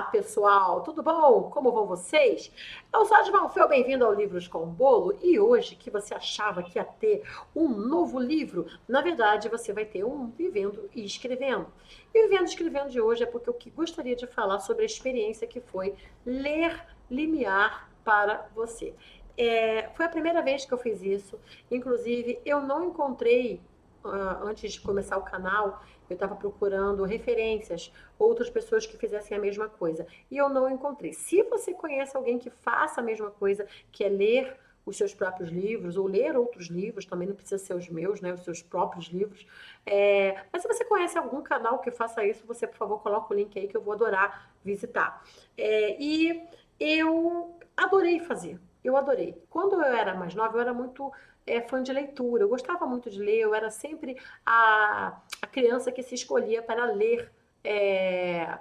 pessoal, tudo bom? Como vão vocês? Eu sou a Advalfeu, bem-vindo ao Livros com Bolo. E hoje, que você achava que ia ter um novo livro, na verdade você vai ter um Vivendo e Escrevendo. E o Vivendo e Escrevendo de hoje é porque eu gostaria de falar sobre a experiência que foi ler Limiar para você. Foi a primeira vez que eu fiz isso, inclusive eu não encontrei, antes de começar o canal, eu estava procurando referências, outras pessoas que fizessem a mesma coisa. E eu não encontrei. Se você conhece alguém que faça a mesma coisa, que é ler os seus próprios livros, ou ler outros livros, também não precisa ser os meus, né? Os seus próprios livros. Mas se você conhece algum canal que faça isso, você, por favor, coloca o link aí que eu vou adorar visitar. E eu adorei fazer. Eu adorei. Quando eu era mais nova, eu era muito fã de leitura. Eu gostava muito de ler. Eu era sempre a criança que se escolhia para ler é,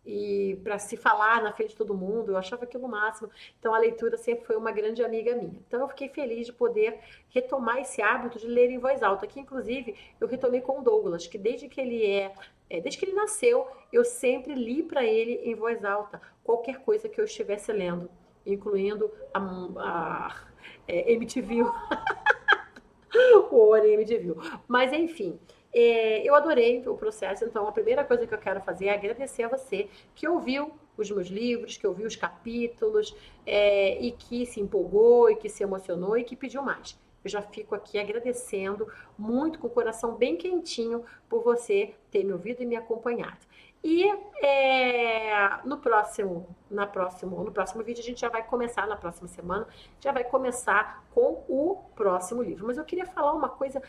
e para se falar na frente de todo mundo. Eu achava aquilo o máximo. Então a leitura sempre foi uma grande amiga minha. Então eu fiquei feliz de poder retomar esse hábito de ler em voz alta, que inclusive eu retomei com o Douglas, que desde que ele nasceu, eu sempre li para ele em voz alta qualquer coisa que eu estivesse lendo, incluindo a MTV, o anime de Viu. Mas enfim, eu adorei o processo, então a primeira coisa que eu quero fazer é agradecer a você que ouviu os meus livros, que ouviu os capítulos, e que se empolgou, e que se emocionou, e que pediu mais. Eu já fico aqui agradecendo muito, com o coração bem quentinho, por você ter me ouvido e me acompanhado. E no próximo vídeo a gente já vai começar, na próxima semana, já vai começar com o próximo livro. Mas eu queria falar uma coisa,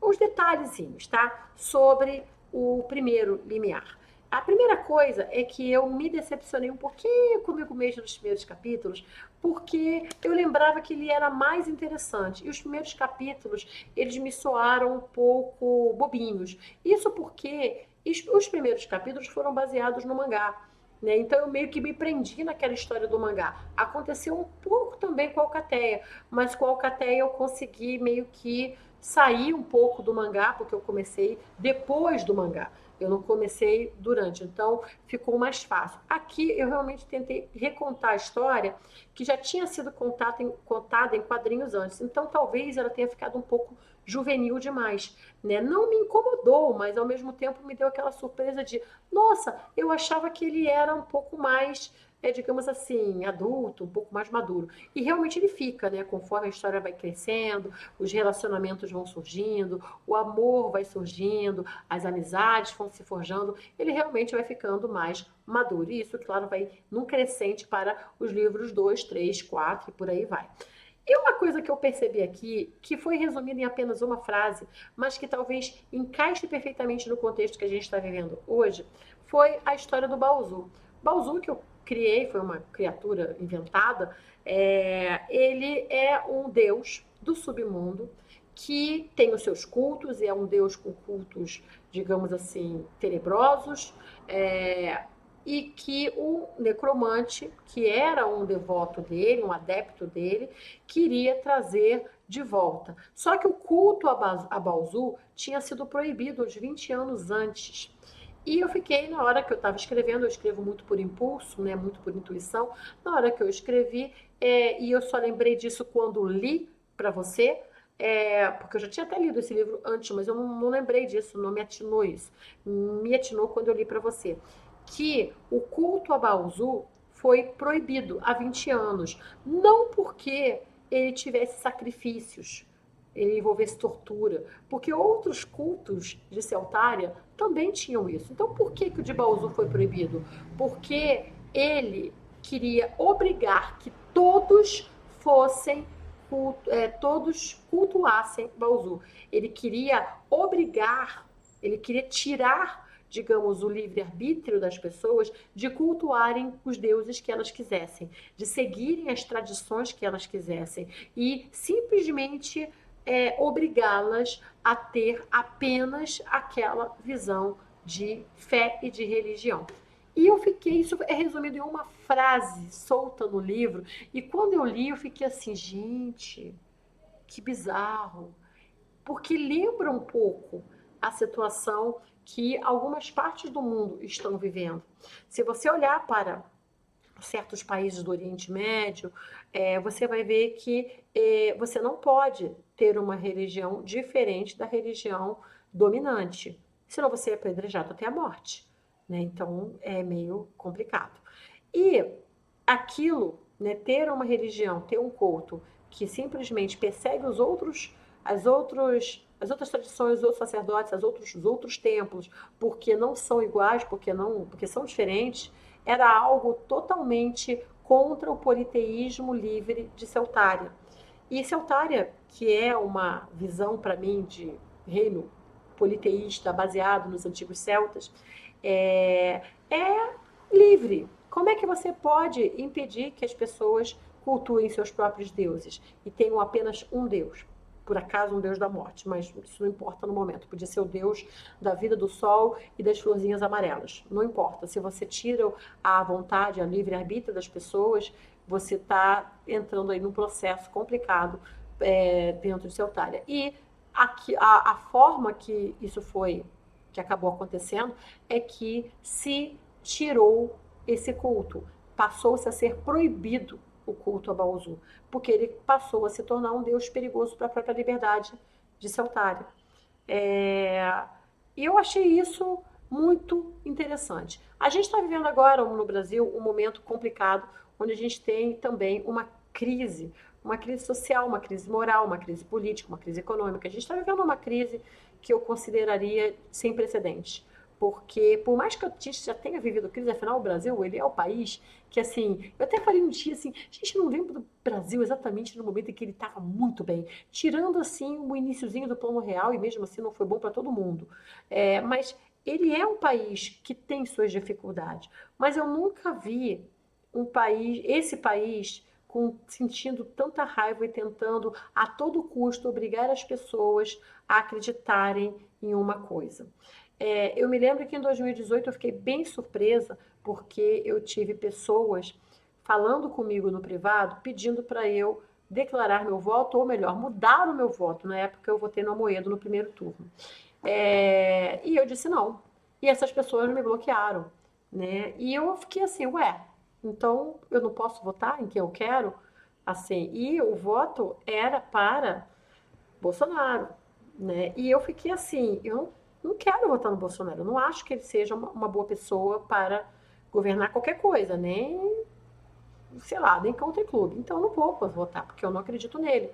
uns detalhezinhos, tá? Sobre o primeiro Limiar. A primeira coisa é que eu me decepcionei um pouquinho comigo mesmo nos primeiros capítulos, porque eu lembrava que ele era mais interessante. E os primeiros capítulos, eles me soaram um pouco bobinhos. Isso porque os primeiros capítulos foram baseados no mangá. Né? Então eu meio que me prendi naquela história do mangá. Aconteceu um pouco também com a Alcateia, mas com a Alcateia eu consegui meio que sair um pouco do mangá, porque eu comecei depois do mangá. Eu não comecei durante, então ficou mais fácil. Aqui eu realmente tentei recontar a história que já tinha sido contada em quadrinhos antes. Então talvez ela tenha ficado um pouco juvenil demais, né? Não me incomodou, mas ao mesmo tempo me deu aquela surpresa de, nossa, eu achava que ele era um pouco mais, digamos assim, adulto, um pouco mais maduro. E realmente ele fica, né? Conforme a história vai crescendo, os relacionamentos vão surgindo, o amor vai surgindo, as amizades vão se forjando, ele realmente vai ficando mais maduro. E isso, claro, vai num crescente para os livros 2, 3, 4 e por aí vai. E uma coisa que eu percebi aqui, que foi resumida em apenas uma frase, mas que talvez encaixe perfeitamente no contexto que a gente está vivendo hoje, foi a história do Baozu. Baozu, que eu criei, foi uma criatura inventada, ele é um deus do submundo que tem os seus cultos, e é um deus com cultos, digamos assim, tenebrosos, e que o necromante, que era um devoto dele, um adepto dele, queria trazer de volta. Só que o culto a Baozu tinha sido proibido uns 20 anos antes. E eu fiquei, na hora que eu estava escrevendo, eu escrevo muito por impulso, né, muito por intuição, na hora que eu escrevi, e eu só lembrei disso quando li para você, porque eu já tinha até lido esse livro antes, mas eu não lembrei disso, não me atinou isso. Me atinou quando eu li para você. Que o culto a Baozu foi proibido há 20 anos. Não porque ele tivesse sacrifícios, ele envolvesse tortura, porque outros cultos de Celtária também tinham isso. Então por que o de Baozu foi proibido? Porque ele queria obrigar que todos fossem todos cultuassem Baozu. Ele queria obrigar, ele queria tirar, digamos, o livre-arbítrio das pessoas de cultuarem os deuses que elas quisessem, de seguirem as tradições que elas quisessem e simplesmente obrigá-las a ter apenas aquela visão de fé e de religião. E eu fiquei, isso é resumido em uma frase solta no livro, e quando eu li eu fiquei assim, gente, que bizarro, porque lembra um pouco a situação que algumas partes do mundo estão vivendo. Se você olhar para certos países do Oriente Médio, você vai ver que você não pode ter uma religião diferente da religião dominante, senão você é apedrejado até a morte, né? Então é meio complicado. E aquilo, né, ter uma religião, ter um culto que simplesmente persegue as outras tradições, os outros sacerdotes, os outros templos, porque não são iguais, porque são diferentes, era algo totalmente contra o politeísmo livre de Celtária. E Celtária, que é uma visão para mim de reino politeísta baseado nos antigos celtas, é livre. Como é que você pode impedir que as pessoas cultuem seus próprios deuses e tenham apenas um Deus? Por acaso um Deus da morte, mas isso não importa no momento. Podia ser o Deus da vida, do sol e das florzinhas amarelas. Não importa. Se você tira a vontade, a livre-arbítrio das pessoas, você está entrando aí num processo complicado dentro de Celtária. E a forma que isso que acabou acontecendo, é que se tirou esse culto. Passou-se a ser proibido o culto a Baalzu, porque ele passou a se tornar um deus perigoso para a própria liberdade de Celtária. E eu achei isso muito interessante. A gente está vivendo agora no Brasil um momento complicado, onde a gente tem também uma crise social, uma crise moral, uma crise política, uma crise econômica. A gente está vivendo uma crise que eu consideraria sem precedentes. Porque, por mais que a gente já tenha vivido crise, afinal, o Brasil, ele é o país que, assim, eu até falei um dia, assim, a gente não lembra do Brasil exatamente no momento em que ele estava muito bem, tirando, assim, o iniciozinho do Plano Real, e mesmo assim não foi bom para todo mundo. Mas ele é um país que tem suas dificuldades, mas eu nunca vi esse país, sentindo tanta raiva e tentando, a todo custo, obrigar as pessoas a acreditarem em uma coisa. Eu me lembro que em 2018 eu fiquei bem surpresa, porque eu tive pessoas falando comigo no privado, pedindo para eu declarar meu voto, ou melhor, mudar o meu voto. Na época eu votei no Amoedo no primeiro turno. E eu disse não. E essas pessoas me bloquearam, né? E eu fiquei assim, ué, então eu não posso votar em quem eu quero? Assim, e o voto era para Bolsonaro, né? E eu fiquei assim, eu não quero votar no Bolsonaro, eu não acho que ele seja uma boa pessoa para governar qualquer coisa, nem, sei lá, nem country club. Então eu não vou votar, porque eu não acredito nele.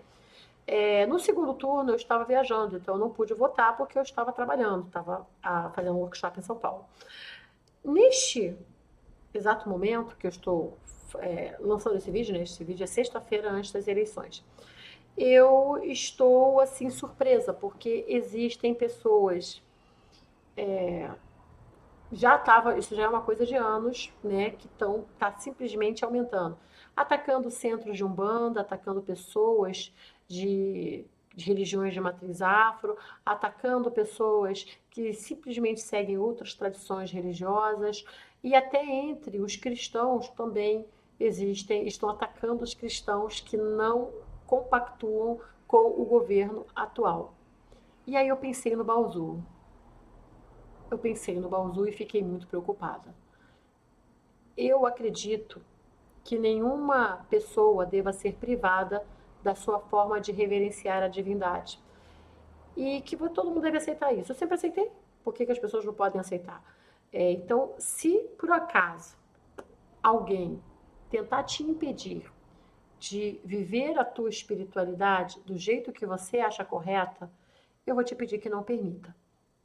No segundo turno eu estava viajando, então eu não pude votar porque eu estava trabalhando, estava fazendo um workshop em São Paulo. Neste exato momento que eu estou lançando esse vídeo, né? Esse vídeo é sexta-feira antes das eleições. Eu estou, assim, surpresa, porque existem pessoas... isso já é uma coisa de anos, né? Que tá simplesmente aumentando. Atacando centros de Umbanda, atacando pessoas de religiões de matriz afro, atacando pessoas que simplesmente seguem outras tradições religiosas, e até entre os cristãos também estão atacando os cristãos que não compactuam com o governo atual. E aí eu pensei no Baalzu. E fiquei muito preocupada. Eu acredito que nenhuma pessoa deva ser privada da sua forma de reverenciar a divindade. E que todo mundo deve aceitar isso. Eu sempre aceitei. Por que as pessoas não podem aceitar? Então, se por acaso alguém tentar te impedir de viver a tua espiritualidade do jeito que você acha correta, eu vou te pedir que não permita.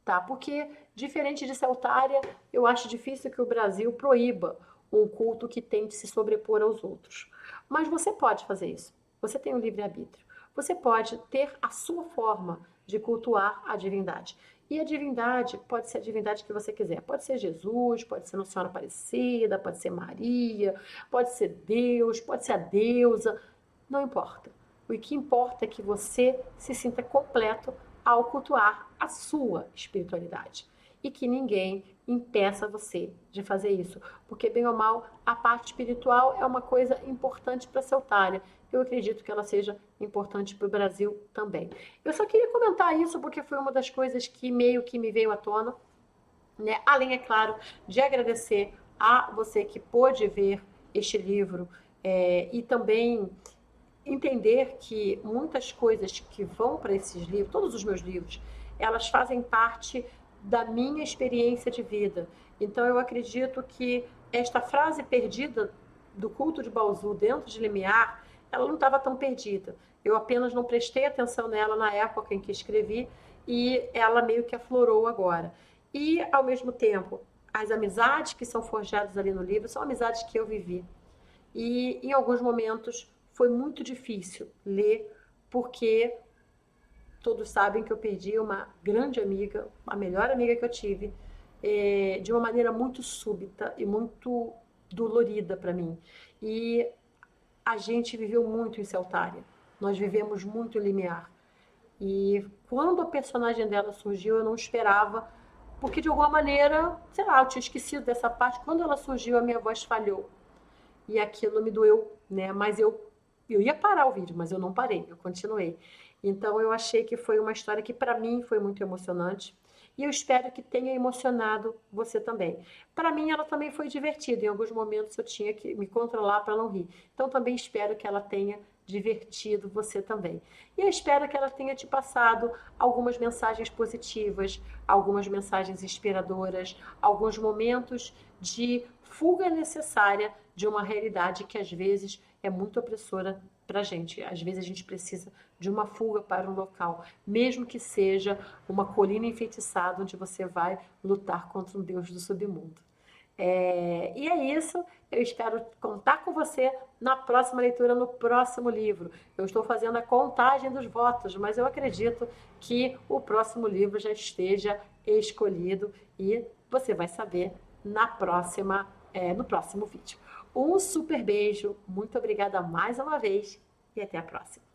Tá? Porque, diferente de Celtária, eu acho difícil que o Brasil proíba um culto que tente se sobrepor aos outros. Mas você pode fazer isso. Você tem o livre-arbítrio. Você pode ter a sua forma de cultuar a divindade. E a divindade pode ser a divindade que você quiser. Pode ser Jesus, pode ser Nossa Senhora Aparecida, pode ser Maria, pode ser Deus, pode ser a deusa. Não importa. O que importa é que você se sinta completo ao cultuar a sua espiritualidade. E que ninguém impeça você de fazer isso. Porque, bem ou mal, a parte espiritual é uma coisa importante para a Celtária. Eu acredito que ela seja importante para o Brasil também. Eu só queria comentar isso porque foi uma das coisas que meio que me veio à tona. né? Além, é claro, de agradecer a você que pôde ver este livro e também entender que muitas coisas que vão para esses livros, todos os meus livros, elas fazem parte da minha experiência de vida. Então eu acredito que esta frase perdida do culto de Baozu dentro de Limiar, ela não estava tão perdida. Eu apenas não prestei atenção nela na época em que escrevi e ela meio que aflorou agora. E, ao mesmo tempo, as amizades que são forjadas ali no livro são amizades que eu vivi. E, em alguns momentos, foi muito difícil ler, porque todos sabem que eu perdi uma grande amiga, a melhor amiga que eu tive, de uma maneira muito súbita e muito dolorida para mim. E a gente viveu muito em Celtária, nós vivemos muito em Limiar. E quando a personagem dela surgiu, eu não esperava, porque de alguma maneira, sei lá, eu tinha esquecido dessa parte. Quando ela surgiu, a minha voz falhou. E aquilo me doeu, né? Mas eu ia parar o vídeo, mas eu não parei, eu continuei. Então eu achei que foi uma história que para mim foi muito emocionante. E eu espero que tenha emocionado você também. Para mim ela também foi divertida. Em alguns momentos eu tinha que me controlar para não rir. Então também espero que ela tenha divertido você também. E eu espero que ela tenha te passado algumas mensagens positivas, algumas mensagens inspiradoras, alguns momentos de fuga necessária de uma realidade que às vezes é muito opressora para a gente. Às vezes a gente precisa de uma fuga para um local, mesmo que seja uma colina enfeitiçada onde você vai lutar contra um deus do submundo. E é isso. Eu espero contar com você na próxima leitura, no próximo livro. Eu estou fazendo a contagem dos votos, mas eu acredito que o próximo livro já esteja escolhido e você vai saber no próximo vídeo. Um super beijo, muito obrigada mais uma vez e até a próxima.